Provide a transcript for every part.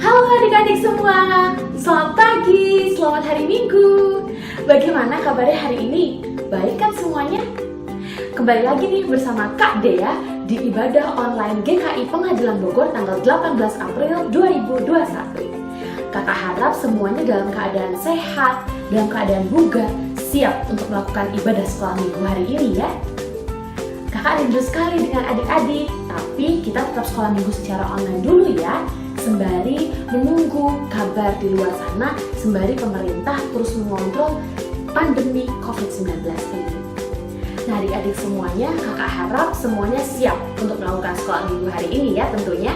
Halo adik-adik semua, selamat pagi, selamat hari Minggu. Bagaimana kabarnya hari ini? Baik kan semuanya? Kembali lagi nih bersama Kak Dea di ibadah online GKI Pengadilan Bogor tanggal 18 April 2021. Kakak harap semuanya dalam keadaan sehat, dalam keadaan bugar, siap untuk melakukan ibadah sekolah minggu hari ini ya. Kakak rindu sekali dengan adik-adik, tapi kita tetap sekolah minggu secara online dulu ya, sembari menunggu kabar di luar sana, sembari pemerintah terus mengontrol pandemi COVID-19 ini. Nah adik-adik semuanya, kakak harap semuanya siap untuk melakukan sekolah minggu hari ini ya tentunya.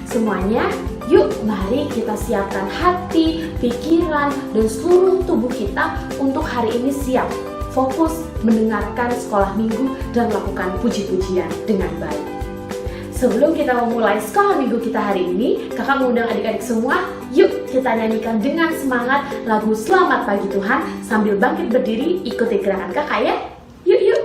Semuanya, yuk mari kita siapkan hati, pikiran, dan seluruh tubuh kita untuk hari ini siap fokus mendengarkan sekolah minggu dan melakukan puji-pujian dengan baik. Sebelum kita memulai sekolah minggu kita hari ini, kakak mengundang adik-adik semua, yuk kita nyanyikan dengan semangat lagu Selamat Pagi Tuhan sambil bangkit berdiri, ikuti gerakan kakak ya. Yuk yuk.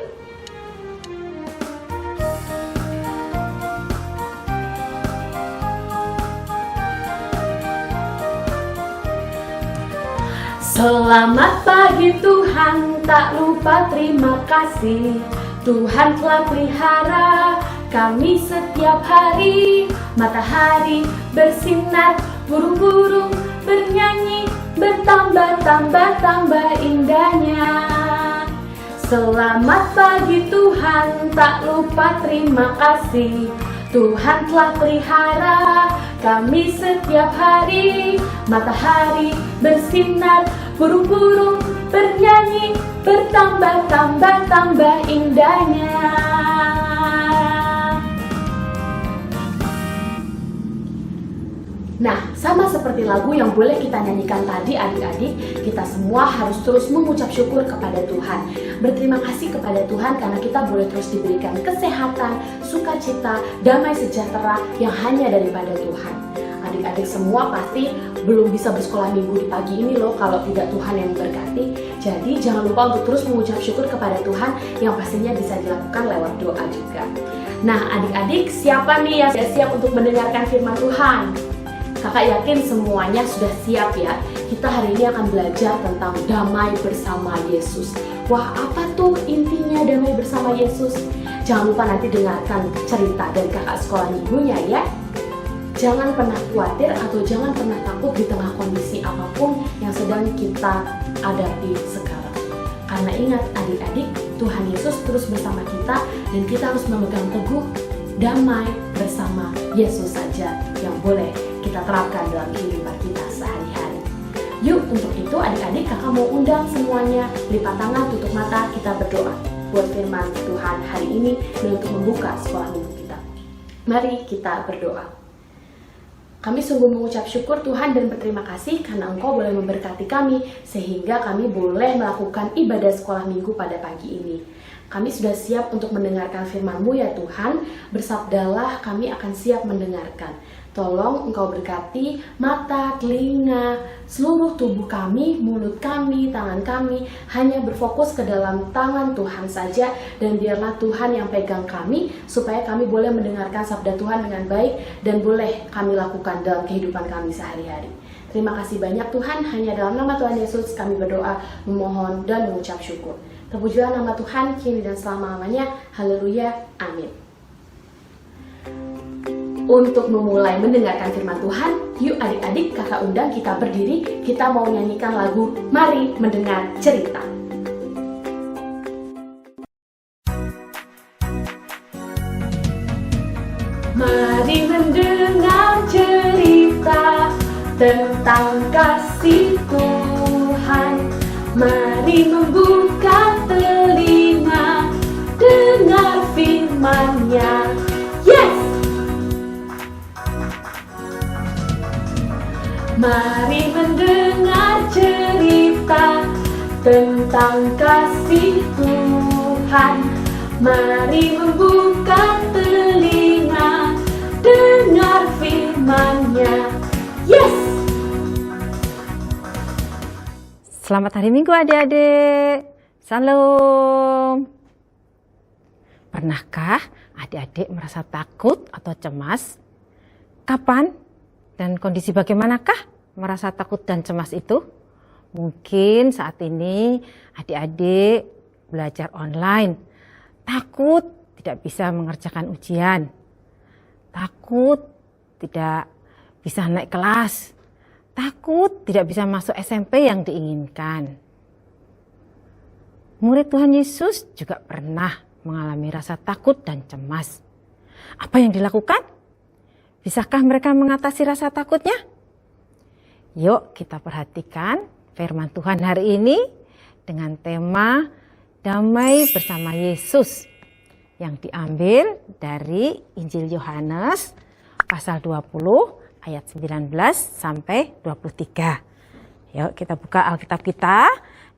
Selamat pagi Tuhan, tak lupa terima kasih. Tuhan telah pelihara kami setiap hari. Matahari bersinar, burung-burung bernyanyi, bertambah-tambah-tambah indahnya. Selamat pagi Tuhan, tak lupa terima kasih. Tuhan telah pelihara kami setiap hari. Matahari bersinar, burung-burung bernyanyi, bertambah-tambah-tambah indahnya. Nah, sama seperti lagu yang boleh kita nyanyikan tadi adik-adik, kita semua harus terus mengucap syukur kepada Tuhan. Berterima kasih kepada Tuhan karena kita boleh terus diberikan kesehatan, sukacita, damai sejahtera yang hanya daripada Tuhan. Adik-adik semua pasti belum bisa bersekolah minggu di pagi ini loh kalau tidak Tuhan yang memberkati. Jadi jangan lupa untuk terus mengucap syukur kepada Tuhan yang pastinya bisa dilakukan lewat doa juga. Nah adik-adik, siapa nih yang sudah siap untuk mendengarkan firman Tuhan? Kakak yakin semuanya sudah siap ya. Kita hari ini akan belajar tentang damai bersama Yesus. Wah, apa tuh intinya damai bersama Yesus? Jangan lupa nanti dengarkan cerita dari kakak sekolah minggunya ya. Jangan pernah khawatir atau jangan pernah takut di tengah kondisi apapun yang sedang kita hadapi sekarang. Karena ingat adik-adik, Tuhan Yesus terus bersama kita dan kita harus memegang teguh damai bersama Yesus saja yang boleh kita terapkan dalam kehidupan kita sehari-hari. Yuk, untuk itu adik-adik kakak mau undang semuanya lipat tangan, tutup mata, kita berdoa buat firman Tuhan hari ini dan untuk membuka sekolah minggu kita. Mari kita berdoa. Kami sungguh mengucap syukur Tuhan dan berterima kasih karena Engkau boleh memberkati kami sehingga kami boleh melakukan ibadah sekolah minggu pada pagi ini. Kami sudah siap untuk mendengarkan firman-Mu ya Tuhan, bersabdalah kami akan siap mendengarkan. Tolong Engkau berkati mata, telinga, seluruh tubuh kami, mulut kami, tangan kami, hanya berfokus ke dalam tangan Tuhan saja, dan biarlah Tuhan yang pegang kami, supaya kami boleh mendengarkan sabda Tuhan dengan baik, dan boleh kami lakukan dalam kehidupan kami sehari-hari. Terima kasih banyak Tuhan, hanya dalam nama Tuhan Yesus kami berdoa, memohon, dan mengucap syukur. Terpujilah nama Tuhan, kini dan selama-lamanya. Haleluya, amin. Untuk memulai mendengarkan firman Tuhan, yuk adik-adik kakak undang kita berdiri, kita mau nyanyikan lagu Mari Mendengar Cerita. Mari mendengar cerita tentang kasih Tuhan. Mari membuka telinga, dengar firman-Nya. Yes! Mari mendengar cerita tentang kasih Tuhan. Mari membuka telinga, dengar firman-Nya. Yes! Selamat hari Minggu adik-adik. Salam. Pernahkah adik-adik merasa takut atau cemas? Kapan dan kondisi bagaimanakah merasa takut dan cemas itu? Mungkin saat ini adik-adik belajar online, takut tidak bisa mengerjakan ujian, takut tidak bisa naik kelas, takut tidak bisa masuk SMP yang diinginkan. Murid Tuhan Yesus juga pernah mengalami rasa takut dan cemas. Apa yang dilakukan? Bisakah mereka mengatasi rasa takutnya? Yuk kita perhatikan firman Tuhan hari ini dengan tema Damai bersama Yesus yang diambil dari Injil Yohanes pasal 20 ayat 19 sampai 23. Yuk kita buka Alkitab kita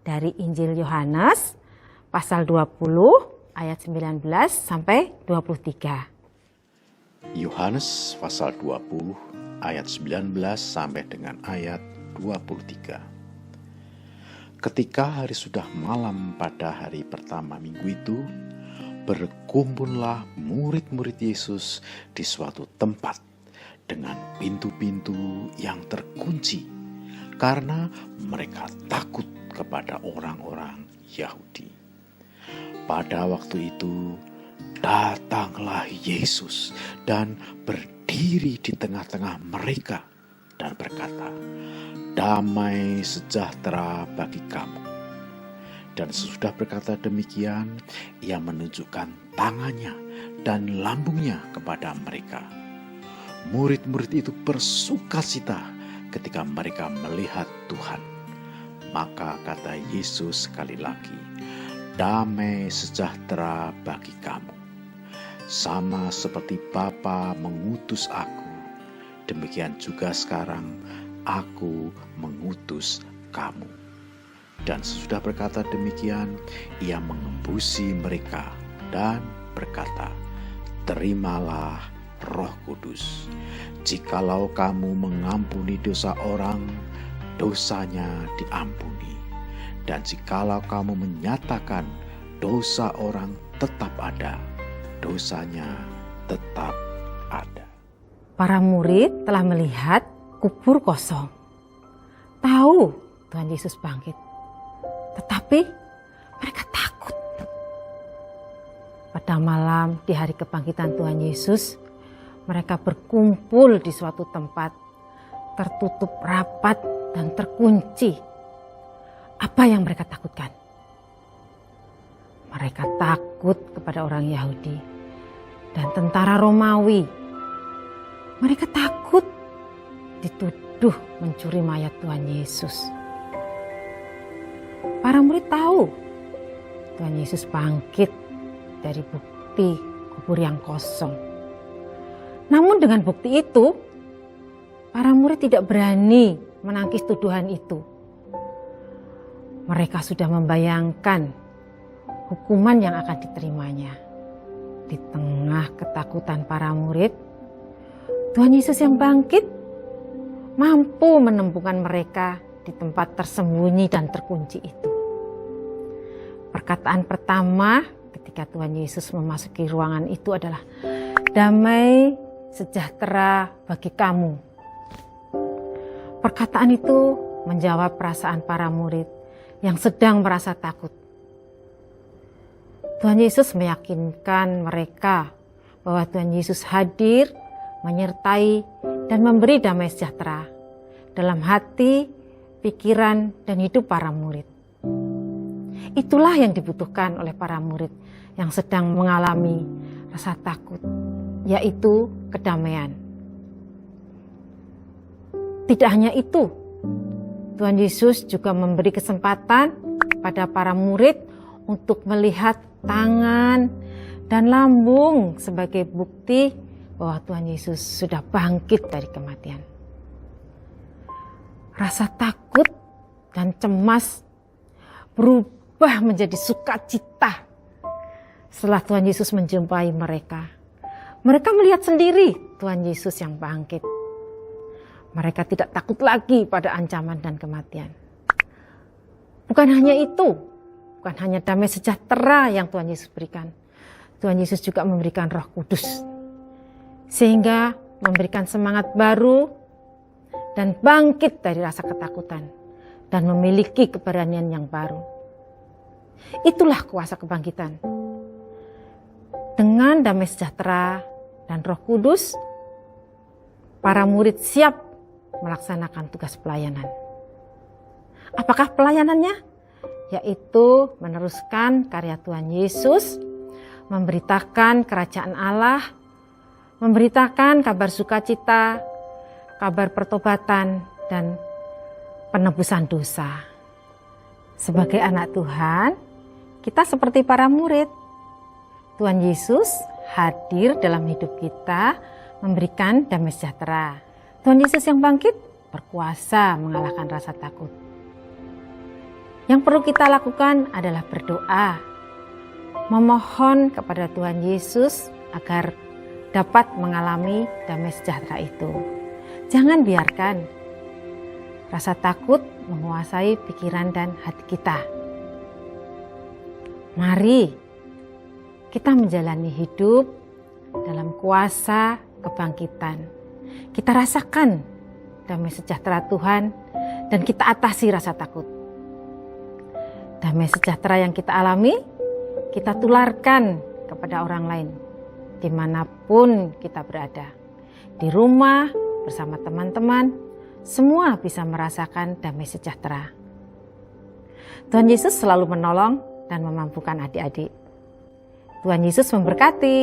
dari Injil Yohanes pasal 20 ayat 19 sampai 23. Yohanes pasal 20 ayat 19 sampai dengan ayat 23. Ketika hari sudah malam pada hari pertama minggu itu, berkumpullah murid-murid Yesus di suatu tempat dengan pintu-pintu yang terkunci karena mereka takut kepada orang-orang Yahudi. Pada waktu itu datanglah Yesus dan berdiri di tengah-tengah mereka dan berkata, "Damai sejahtera bagi kamu." Dan sesudah berkata demikian, ia menunjukkan tangannya dan lambungnya kepada mereka. Murid-murid itu bersukacita ketika mereka melihat Tuhan. Maka kata Yesus sekali lagi, "Damai sejahtera bagi kamu. Sama seperti Bapa mengutus aku, demikian juga sekarang aku mengutus kamu." Dan sesudah berkata demikian, ia mengembusi mereka dan berkata, "Terimalah Roh Kudus. Jikalau kamu mengampuni dosa orang, dosanya diampuni. Dan jikalau kamu menyatakan dosa orang tetap ada, dosanya tetap ada." Para murid telah melihat kubur kosong. Tahu Tuhan Yesus bangkit. Tetapi mereka takut. Pada malam di hari kebangkitan Tuhan Yesus, mereka berkumpul di suatu tempat tertutup rapat dan terkunci. Apa yang mereka takutkan? Mereka takut kepada orang Yahudi dan tentara Romawi. Mereka takut dituduh mencuri mayat Tuhan Yesus. Para murid tahu Tuhan Yesus bangkit dari bukti kubur yang kosong. Namun dengan bukti itu, para murid tidak berani menangkis tuduhan itu. Mereka sudah membayangkan hukuman yang akan diterimanya. Di tengah ketakutan para murid, Tuhan Yesus yang bangkit mampu menemukan mereka di tempat tersembunyi dan terkunci itu. Perkataan pertama ketika Tuhan Yesus memasuki ruangan itu adalah, "Damai sejahtera bagi kamu." Perkataan itu menjawab perasaan para murid yang sedang merasa takut. Tuhan Yesus meyakinkan mereka bahwa Tuhan Yesus hadir, menyertai, dan memberi damai sejahtera dalam hati, pikiran, dan hidup para murid. Itulah yang dibutuhkan oleh para murid yang sedang mengalami rasa takut, yaitu kedamaian. Tidak hanya itu, Tuhan Yesus juga memberi kesempatan pada para murid untuk melihat tangan dan lambung sebagai bukti bahwa Tuhan Yesus sudah bangkit dari kematian. Rasa takut dan cemas berubah menjadi sukacita setelah Tuhan Yesus menjumpai mereka. Mereka melihat sendiri Tuhan Yesus yang bangkit. Mereka tidak takut lagi pada ancaman dan kematian. Bukan hanya itu, bukan hanya damai sejahtera yang Tuhan Yesus berikan, Tuhan Yesus juga memberikan Roh Kudus, sehingga memberikan semangat baru dan bangkit dari rasa ketakutan dan memiliki keberanian yang baru. Itulah kuasa kebangkitan. Dengan damai sejahtera dan Roh Kudus, para murid siap melaksanakan tugas pelayanan. Apakah pelayanannya? Yaitu meneruskan karya Tuhan Yesus, memberitakan kerajaan Allah, memberitakan kabar sukacita, kabar pertobatan, dan penebusan dosa. Sebagai anak Tuhan, kita seperti para murid. Tuhan Yesus hadir dalam hidup kita, memberikan damai sejahtera. Tuhan Yesus yang bangkit berkuasa mengalahkan rasa takut. Yang perlu kita lakukan adalah berdoa, memohon kepada Tuhan Yesus agar dapat mengalami damai sejahtera itu. Jangan biarkan rasa takut menguasai pikiran dan hati kita. Mari kita menjalani hidup dalam kuasa kebangkitan. Kita rasakan damai sejahtera Tuhan dan kita atasi rasa takut. Damai sejahtera yang kita alami, kita tularkan kepada orang lain, dimanapun kita berada. Di rumah, bersama teman-teman, semua bisa merasakan damai sejahtera. Tuhan Yesus selalu menolong dan memampukan adik-adik. Tuhan Yesus memberkati.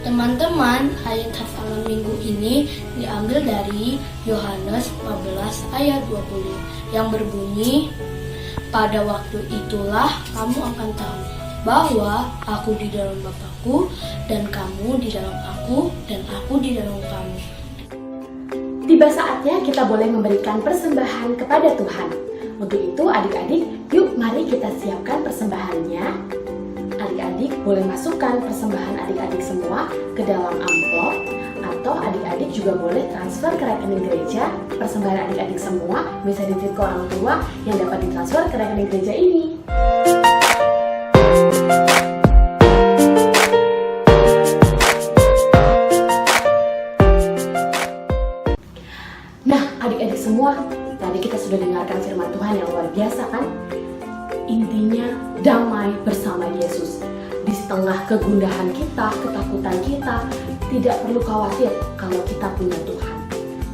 Teman-teman, ayat hafalan minggu ini diambil dari Yohanes 14 ayat 20 yang berbunyi, "Pada waktu itulah kamu akan tahu bahwa aku di dalam Bapa-Ku dan kamu di dalam aku dan aku di dalam kamu." Tiba saatnya kita boleh memberikan persembahan kepada Tuhan. Untuk itu adik-adik, yuk mari kita siapkan persembahannya. Adik-adik boleh masukkan persembahan adik-adik semua ke dalam amplop, atau adik-adik juga boleh transfer ke rekening gereja. Persembahan adik-adik semua bisa dititip ke orang tua yang dapat ditransfer ke rekening gereja ini. Nah, adik-adik semua, tadi kita sudah dengarkan firman Tuhan yang luar biasa kan? Intinya damai bersama Yesus. Di setengah kegundahan kita, ketakutan kita, tidak perlu khawatir kalau kita punya Tuhan.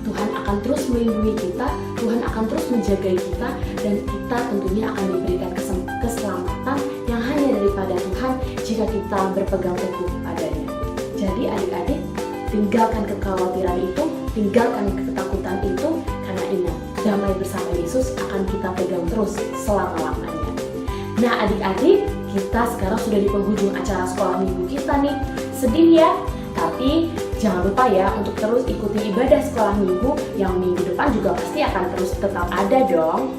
Tuhan akan terus melindungi kita, Tuhan akan terus menjaga kita, dan kita tentunya akan diberikan keselamatan yang hanya daripada Tuhan jika kita berpegang teguh padanya. Jadi adik-adik, tinggalkan kekhawatiran itu, tinggalkan ketakutan itu, karena ingat, damai bersama Yesus akan kita pegang terus selama-lamanya. Nah adik-adik, kita sekarang sudah di penghujung acara sekolah minggu kita nih. Sedih ya? Tapi jangan lupa ya untuk terus ikuti ibadah sekolah minggu yang minggu depan juga pasti akan terus tetap ada dong.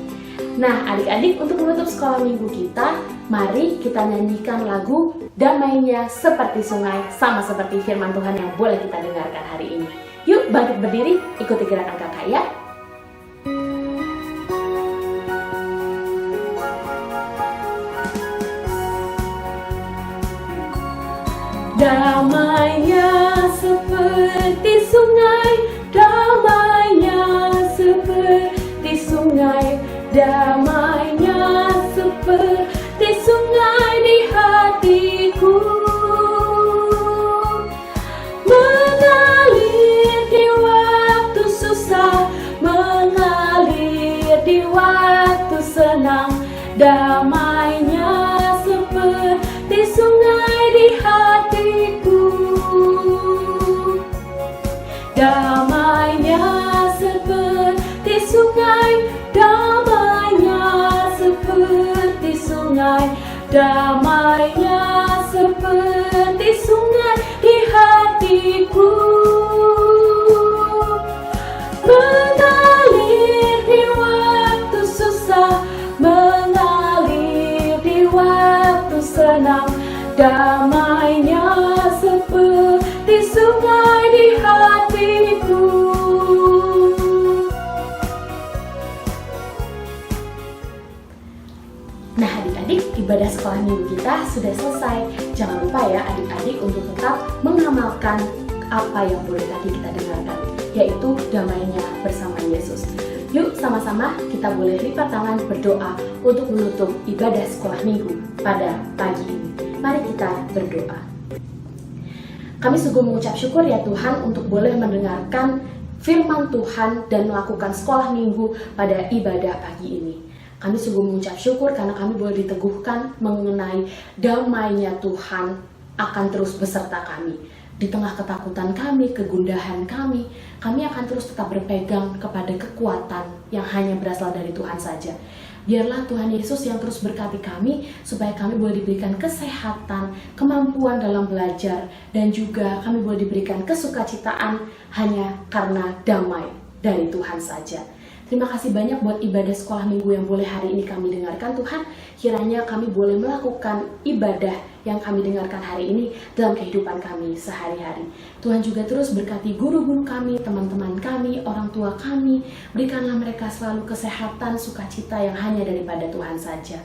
Nah adik-adik, untuk menutup sekolah minggu kita, mari kita nyanyikan lagu Damainya Seperti Sungai, sama seperti firman Tuhan yang boleh kita dengarkan hari ini. Yuk bangkit berdiri, ikuti gerakan kakak ya. Damainya seperti sungai, damainya seperti sungai, damainya seperti sungai di hatiku, mengalir di waktu susah, mengalir di waktu senang, damainya seperti sungai di hatiku, damainya seperti sungai, damainya seperti sungai, damainya seperti sungai di hatiku, mengalir di waktu susah, mengalir di waktu senang, damainya seperti sungai di hatiku. Nah adik-adik, ibadah sekolah minggu kita sudah selesai. Jangan lupa ya adik-adik untuk tetap mengamalkan apa yang boleh tadi kita dengarkan, yaitu damainya bersama Yesus. Yuk sama-sama kita boleh lipat tangan berdoa untuk menutup ibadah sekolah minggu pada pagi ini. Mari kita berdoa. Kami sungguh mengucap syukur ya Tuhan untuk boleh mendengarkan firman Tuhan dan melakukan sekolah minggu pada ibadah pagi ini. Kami sungguh mengucap syukur karena kami boleh diteguhkan mengenai damainya Tuhan akan terus beserta kami. Di tengah ketakutan kami, kegundahan kami akan terus tetap berpegang kepada kekuatan yang hanya berasal dari Tuhan saja. Biarlah Tuhan Yesus yang terus berkati kami, supaya kami boleh diberikan kesehatan, kemampuan dalam belajar, dan juga kami boleh diberikan kesukacitaan hanya karena damai dari Tuhan saja. Terima kasih banyak buat ibadah sekolah minggu yang boleh hari ini kami dengarkan Tuhan. Kiranya kami boleh melakukan ibadah yang kami dengarkan hari ini dalam kehidupan kami sehari-hari. Tuhan juga terus berkati guru-guru kami, teman-teman kami, orang tua kami. Berikanlah mereka selalu kesehatan, sukacita yang hanya daripada Tuhan saja.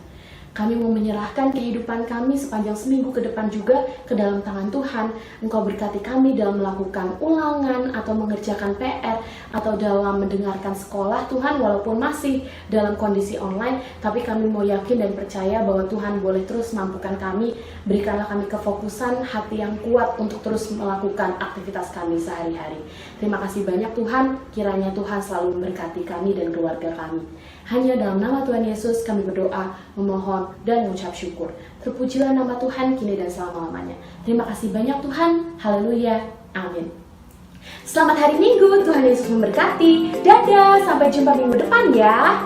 Kami mau menyerahkan kehidupan kami sepanjang seminggu ke depan juga ke dalam tangan Tuhan. Engkau berkati kami dalam melakukan ulangan atau mengerjakan PR atau dalam mendengarkan sekolah Tuhan, walaupun masih dalam kondisi online, tapi kami mau yakin dan percaya bahwa Tuhan boleh terus mampukan kami. Berikanlah kami kefokusan, hati yang kuat untuk terus melakukan aktivitas kami sehari-hari. Terima kasih banyak Tuhan, kiranya Tuhan selalu memberkati kami dan keluarga kami. Hanya dalam nama Tuhan Yesus kami berdoa, memohon, dan mengucap syukur. Terpujilah nama Tuhan kini dan selama-lamanya. Terima kasih banyak Tuhan. Haleluya. Amin. Selamat hari Minggu. Tuhan Yesus memberkati. Dadah. Sampai jumpa minggu depan ya.